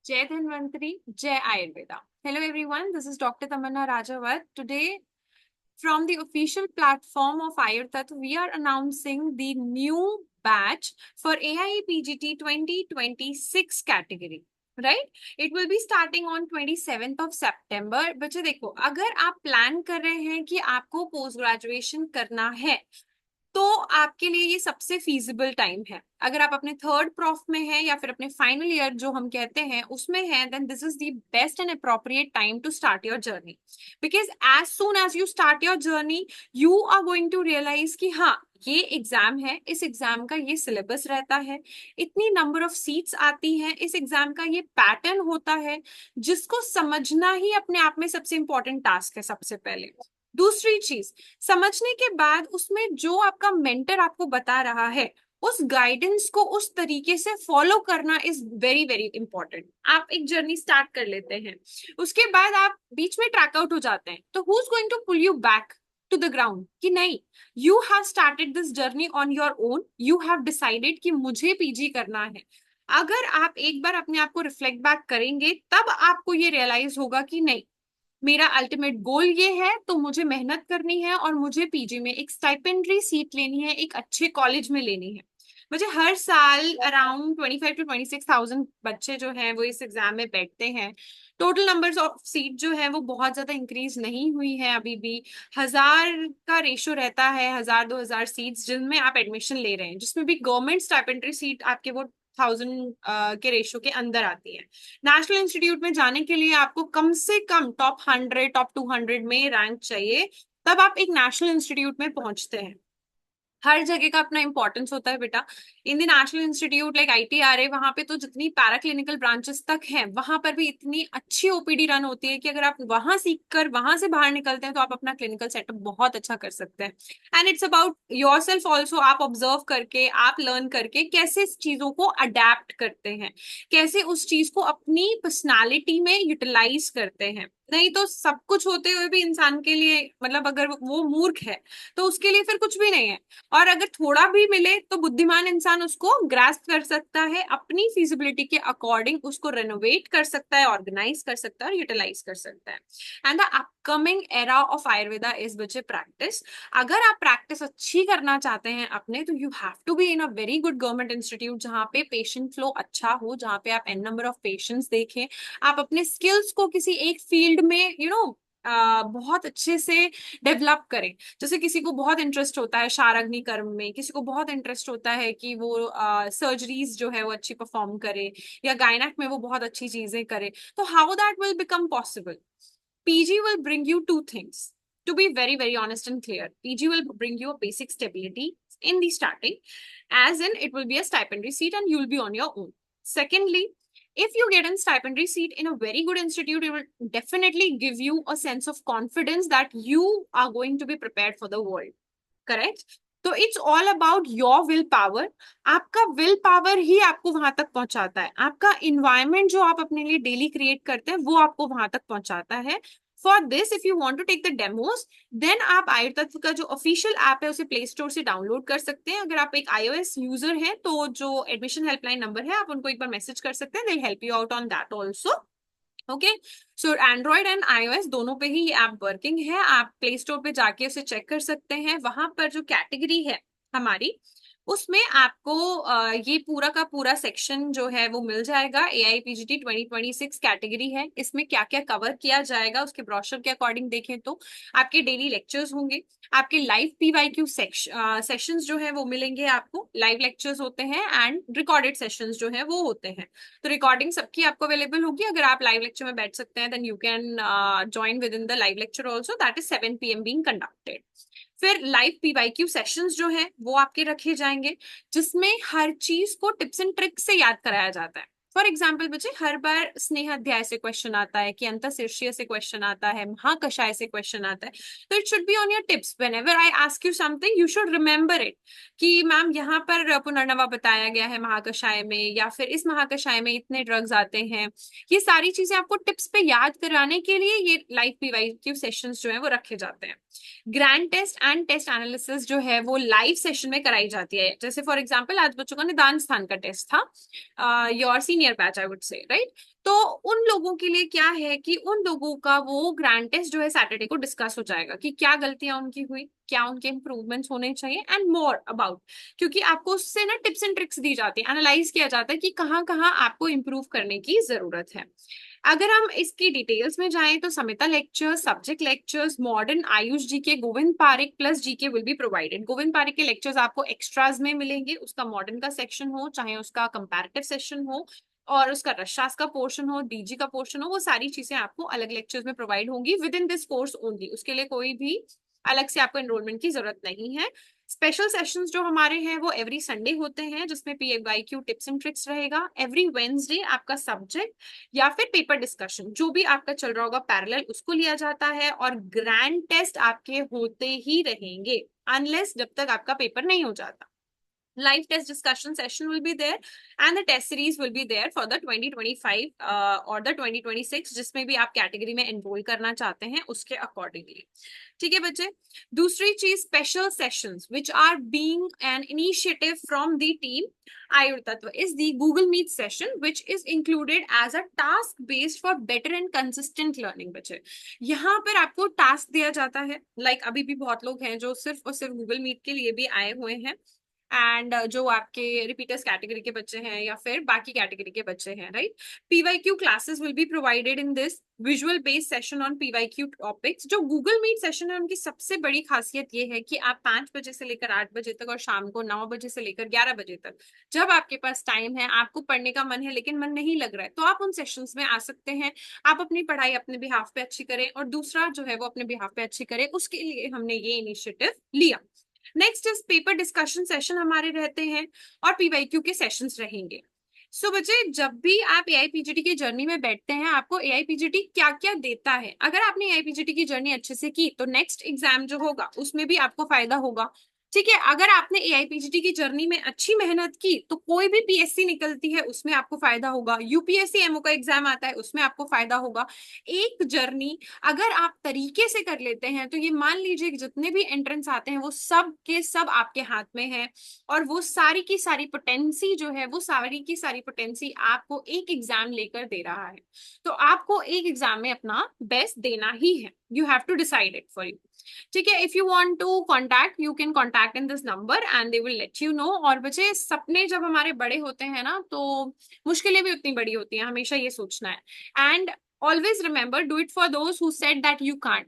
Jai Dhanvantari, Jai Ayurveda. Hello everyone, this is Dr. Tamanna Rajawat. Today, from the official platform of Ayurtat, we are announcing the new batch for AIPGT 2026 category. Right, it will be starting on 27th of September. बच्चे देखो, अगर आप plan कर रहे हैं कि आपको post graduation करना है तो आपके लिए ये सबसे फीजिबल टाइम है। अगर आप अपने थर्ड प्रॉफ में हैं या फिर अपने फाइनल ईयर जो हम कहते हैं उसमें हैं, then this is the best and appropriate time to start your journey. Because as soon as you start your journey you are going to realise कि हाँ, ये एग्जाम है, इस एग्जाम का ये सिलेबस रहता है, इतनी नंबर ऑफ सीट्स आती हैं, इस एग्जाम का ये पैटर्न होता है, जिसको समझना ही अपने आप में सबसे इंपॉर्टेंट टास्क है सबसे पहले। दूसरी चीज, समझने के बाद उसमें जो आपका मेंटर आपको बता रहा है उस गाइडेंस को उस तरीके से फॉलो करना इज वेरी वेरी इंपॉर्टेंट। आप एक जर्नी स्टार्ट कर लेते हैं, उसके बाद आप बीच में ट्रैक आउट हो जाते हैं, तो who is going to pull you back to the ground कि नहीं, you have started this journey on your own, you have decided कि मुझे पीजी करना है। अगर आप एक बार अपने आप को रिफ्लेक्ट बैक करेंगे तब आपको ये रियलाइज होगा कि नहीं, मेरा अल्टीमेट गोल ये है तो मुझे मेहनत करनी है और मुझे पीजी में एक स्टाइपेंड्री सीट लेनी है, एक अच्छे कॉलेज में लेनी है। मुझे हर साल अराउंड 25 to 26,000 बच्चे जो हैं वो इस एग्जाम में बैठते हैं। टोटल नंबर्स ऑफ सीट जो है वो बहुत ज्यादा इंक्रीज नहीं हुई है अभी भी। 1000 का रेशो रहता है, 1000-2000 सीट्स जिनमें आप एडमिशन ले रहे हैं, जिसमें भी गवर्नमेंट स्टाइपेंड्री सीट आपके वो 1000 के रेशो के अंदर आती है। नेशनल इंस्टीट्यूट में जाने के लिए आपको कम से कम टॉप 100 टॉप 200 में रैंक चाहिए, तब आप एक नेशनल इंस्टीट्यूट में पहुंचते हैं। हर जगह का अपना इंपॉर्टेंस होता है बेटा। In the national institute like ITRA, वहां पे तो जितनी पैरा क्लिनिकल ब्रांचेस तक हैं वहां पर भी इतनी अच्छी ओपीडी रन होती है कि अगर आप वहां सीख कर वहां से बाहर निकलते हैं तो आप अपना क्लिनिकल सेटअप बहुत अच्छा कर सकते हैं। And it's about your self also, आप ऑब्जर्व करके, आप लर्न करके कैसे इस चीजों को अडेप्ट करते हैं, कैसे उस चीज को अपनी पर्सनालिटी में यूटिलाइज करते हैं। नहीं तो सब कुछ होते हुए भी इंसान के लिए, मतलब अगर वो मूर्ख है तो उसके लिए फिर कुछ भी नहीं है। और अगर थोड़ा भी मिले तो बुद्धिमान इंसान उसको ग्रास्प कर सकता है, अपनी फिजिबिलिटी के अकॉर्डिंग उसको रेनोवेट कर सकता है, ऑर्गेनाइज कर सकता है और यूटिलाइज कर सकता है। And the upcoming era of Ayurveda is बच्चे प्रैक्टिस। अगर आप प्रैक्टिस अच्छी करना चाहते हैं अपने, तो you have to be in a very good government institute जहाँ पे पेशेंट फ्लो अच्छा हो, जहाँ पे आप एन नंबर ऑफ पेशेंट्स देखें, आप अपने स्किल्स को किसी एक फील्ड में बहुत अच्छे से डेवलप करें। जैसे किसी को बहुत इंटरेस्ट होता है शारग्नि कर्म में, किसी को बहुत इंटरेस्ट होता है कि वो सर्जरीज जो है वो अच्छी परफॉर्म करे, या गायनेक में वो बहुत अच्छी चीजें करे, तो how that will become possible? PG will bring you two things. To be very, very honest and clear, PG will bring you a basic stability in the starting, as in it will be a stipendiary seat and you'll be on your own. Secondly, if you get a stipendiary seat in a very good institute, it will definitely give you a sense of confidence that you are going to be prepared for the world. Correct? तो it's all about your will power. आपका will power ही आपको वहां तक पहुंचाता है, आपका environment जो आप अपने लिए डेली क्रिएट करते हैं वो आपको वहां तक पहुंचाता है। For this, if you want to take the demos, then आप आयुर्तत्व का जो ऑफिशियल ऐप है उसे प्ले स्टोर से डाउनलोड कर सकते हैं। अगर आप एक iOS यूजर हैं तो जो एडमिशन हेल्पलाइन नंबर है आप उनको एक बार मैसेज कर सकते हैं, they help you out on that also. Okay, so Android and iOS दोनों पे ही ये ऐप वर्किंग है। आप प्ले स्टोर पे जाके उसे चेक कर सकते हैं। वहां पर जो कैटेगरी है हमारी, उसमें आपको ये पूरा का पूरा सेक्शन जो है वो मिल जाएगा। AIPGT 2026 कैटेगरी है, इसमें क्या क्या कवर किया जाएगा उसके ब्रोशर के अकॉर्डिंग देखें तो आपके डेली लेक्चर्स होंगे, आपके लाइव PYQ सेशंस जो है वो मिलेंगे आपको, लाइव लेक्चर्स होते हैं एंड रिकॉर्डेड सेशंस जो है वो होते हैं। तो रिकॉर्डिंग सबकी आपको अवेलेबल होगी। अगर आप लाइव लेक्चर में बैठ सकते हैं then you can join with in the live lecture also, that is 7 PM being conducted. फिर लाइव PYQ सेशंस जो है वो आपके रखे जाएंगे, जिसमें हर चीज को टिप्स एंड ट्रिक्स से याद कराया जाता है। फॉर एग्जाम्पल बच्चे, हर बार स्नेह अध्याय से क्वेश्चन आता है कि अंतःशीर्षीय से क्वेश्चन आता है, महाकषाय से क्वेश्चन आता है, तो it should be on your tips. Whenever I ask you something you should remember it कि मैम यहाँ पर पुनर्नवा बताया गया है महाकषाय में, या फिर इस महाकषाय में इतने ड्रग्स आते हैं। ये सारी चीजें आपको टिप्स पे याद कराने के लिए ये लाइव PYQ सेशंस जो है वो रखे जाते हैं। Grand test and test analysis जो है वो लाइव सेशन में कराई जाती है। जैसे फॉर एग्जांपल आज बच्चों का निदान स्थान का टेस्ट था, your senior batch I would say, right? तो उन लोगों के लिए क्या है कि उन लोगों का वो ग्रैंड टेस्ट जो है सैटरडे को डिस्कस हो जाएगा कि क्या गलतियां उनकी हुई, क्या उनके इंप्रूवमेंट्स होने चाहिए एंड मोर अबाउट, क्योंकि आपको उससे ना टिप्स एंड ट्रिक्स दी जाती है, एनालाइज किया जाता है कि कहाँ कहाँ आपको इम्प्रूव करने की जरूरत है। अगर हम इसकी डिटेल्स में जाएं तो Samhita lectures, subject lectures, modern, Ayush ji के, Govind Pareek plus GK will be provided. Govind Pareek के लेक्चर्स आपको एक्स्ट्राज में मिलेंगे, उसका मॉडर्न का सेक्शन हो चाहे उसका कंपैरेटिव सेशन हो और उसका रसशास्त्र का पोर्शन हो, डीजी का पोर्शन हो, वो सारी चीजें आपको अलग लेक्चर्स में प्रोवाइड होंगी with in this course only. उसके लिए कोई भी अलग से आपको एनरोलमेंट की जरूरत नहीं है। स्पेशल सेशंस जो हमारे हैं वो एवरी संडे होते हैं, जिसमें PYQ टिप्स एंड ट्रिक्स रहेगा। एवरी वेंसडे आपका सब्जेक्ट या फिर पेपर डिस्कशन जो भी आपका चल रहा होगा पैरेलल, उसको लिया जाता है और ग्रैंड टेस्ट आपके होते ही रहेंगे अनलेस जब तक आपका पेपर नहीं हो जाता। Live test discussion session will be there and the test series will be there for the 2025 और the 2026 जिसमें भी आप कैटेगरी में एनरोल करना चाहते हैं उसके अकॉर्डिंगली। ठीक है बच्चे। दूसरी चीज, special sessions which are being an initiative from the team Ayurtatva is the Google Meet session which is included as a task based for better and consistent learning। बच्चे यहाँ पर आपको टास्क दिया जाता है, अभी भी बहुत लोग हैं जो सिर्फ और सिर्फ गूगल मीट के लिए भी आए हुए हैं एंड जो आपके रिपीटर्स कैटेगरी के बच्चे हैं या फिर बाकी कैटेगरी के बच्चे हैं, right. PYQ classes will be provided in this visual based session on PYQ topics. जो गूगल मीट सेशन है उनकी सबसे बड़ी खासियत ये है कि आप 5 बजे से लेकर 8 बजे तक और शाम को 9 बजे से लेकर 11 बजे तक जब आपके पास टाइम है, आपको पढ़ने का मन है लेकिन मन नहीं लग रहा है, तो आप उन सेशंस में आ सकते हैं। आप अपनी पढ़ाई अपने बिहाफ पे अच्छी करें और दूसरा जो है वो अपने बिहाफ पे अच्छी करे, उसके लिए हमने ये इनिशिएटिव लिया। Next is paper discussion session हमारे रहते हैं और PYQ के सेशंस रहेंगे। सो बच्चे जब भी आप AIPGT की जर्नी में बैठते हैं आपको AIPGT क्या क्या देता है, अगर आपने AIPGT की जर्नी अच्छे से की तो नेक्स्ट एग्जाम जो होगा उसमें भी आपको फायदा होगा। ठीक है, अगर आपने AIPGT की जर्नी में अच्छी मेहनत की तो कोई भी PSC निकलती है उसमें आपको फायदा होगा, UPSC MO का एग्जाम आता है उसमें आपको फायदा होगा। एक जर्नी अगर आप तरीके से कर लेते हैं तो ये मान लीजिए कि जितने भी एंट्रेंस आते हैं वो सब के सब आपके हाथ में है और वो सारी की सारी पोटेंसी जो है वो सारी की सारी पोटेंसी आपको एक एग्जाम लेकर दे रहा है। तो आपको एक एग्जाम में अपना बेस्ट देना ही है। You have to decide it for you. ठीक है, if you want to contact you can contact in this number and they will let you know. और बच्चे सपने जब हमारे बड़े होते हैं ना तो मुश्किलें भी उतनी बड़ी होती हैं, हमेशा ये सोचना है। And always remember, do it for those who said that you can't,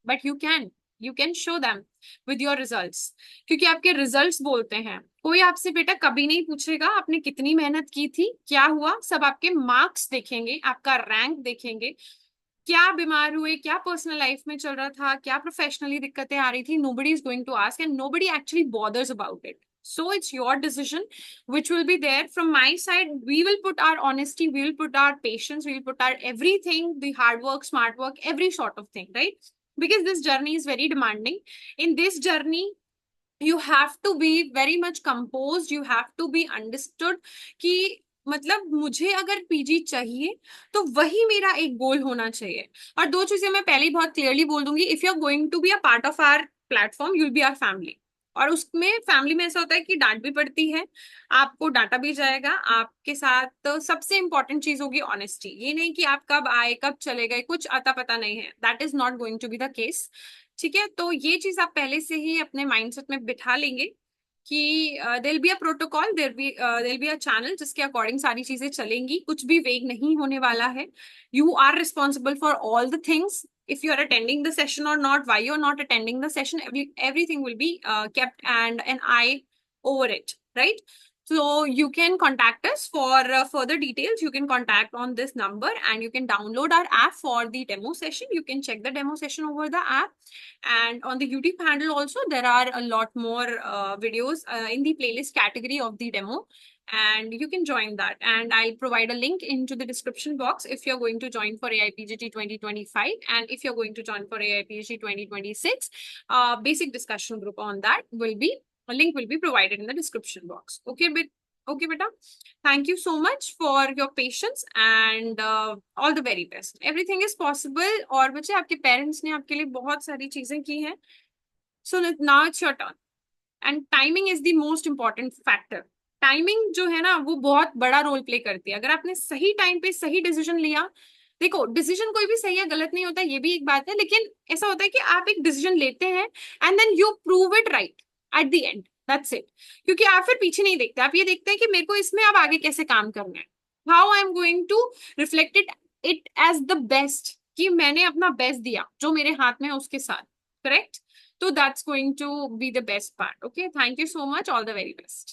but you can show them with your results, क्योंकि आपके रिजल्ट्स बोलते हैं। कोई आपसे बेटा कभी नहीं पूछेगा आपने कितनी मेहनत की थी, क्या हुआ, सब आपके मार्क्स देखेंगे, आपका रैंक देखेंगे, क्या बीमार हुए, क्या पर्सनल लाइफ में चल रहा था, क्या प्रोफेशनली दिक्कतें आ रही थी। nobody is going to ask and nobody actually bothers about it. So it's your decision which will be there. From my side we will put our honesty, we will put our patience, we will put our everything, the hard work, smart work, every sort of thing, right? Because this journey is very demanding. In this journey you have to be very much composed, you have to be understood कि मतलब मुझे अगर PG चाहिए तो वही मेरा एक गोल होना चाहिए। और दो चीजें मैं पहले ही बहुत क्लियरली बोल दूंगी, if you are going to be a part of our platform you will be our family. और उसमें फैमिली में ऐसा होता है कि डांट भी पड़ती है, आपको डांटा भी जाएगा, आपके साथ तो सबसे इंपॉर्टेंट चीज होगी ऑनेस्टी। ये नहीं कि आप कब आए कब चले गए कुछ अता पता नहीं है, that is not going to be the case. ठीक है, तो ये चीज आप पहले से ही अपने माइंडसेट में बिठा लेंगे कि there be a protocol, there be a channel जिसके अकॉर्डिंग सारी चीजें चलेंगी, कुछ भी वेग नहीं होने वाला है। You are responsible for all the things, if you are attending the session or not, why you're not attending the session, everything will be kept and an eye over it, right? So you can contact us for further details. You can contact on this number and you can download our app for the demo session. You can check the demo session over the app, and on the YouTube handle also there are a lot more videos in the playlist category of the demo, and you can join that, and I'll provide a link into the description box if you're going to join for AIPGT 2025 and if you're going to join for AIPGT 2026 basic discussion group on that will be, a link will be provided in the description box. Okay beta, thank you so much for your patience and all the very best. Everything is possible और बच्चे आपके parents ने आपके लिए बहुत सारी चीजें की हैं, so now it's your turn and timing is the most important factor. Timing जो है ना वो बहुत बड़ा रोल प्ले करती है। अगर आपने सही टाइम पे सही डिसीजन लिया, देखो डिसीजन कोई भी सही या गलत नहीं होता, ये भी एक बात है, लेकिन ऐसा होता है कि आप एक डिसीजन लेते हैं and then you prove it right at the end, that's it. क्योंकि आप फिर पीछे नहीं देखते, आप ये देखते हैं कि मेरे को इसमें अब आगे कैसे काम करना है, how I am going to reflect it as the best, कि मैंने अपना बेस्ट दिया जो मेरे हाथ में है उसके साथ, correct. So that's going to be the best part. Okay, thank you so much. All the very best.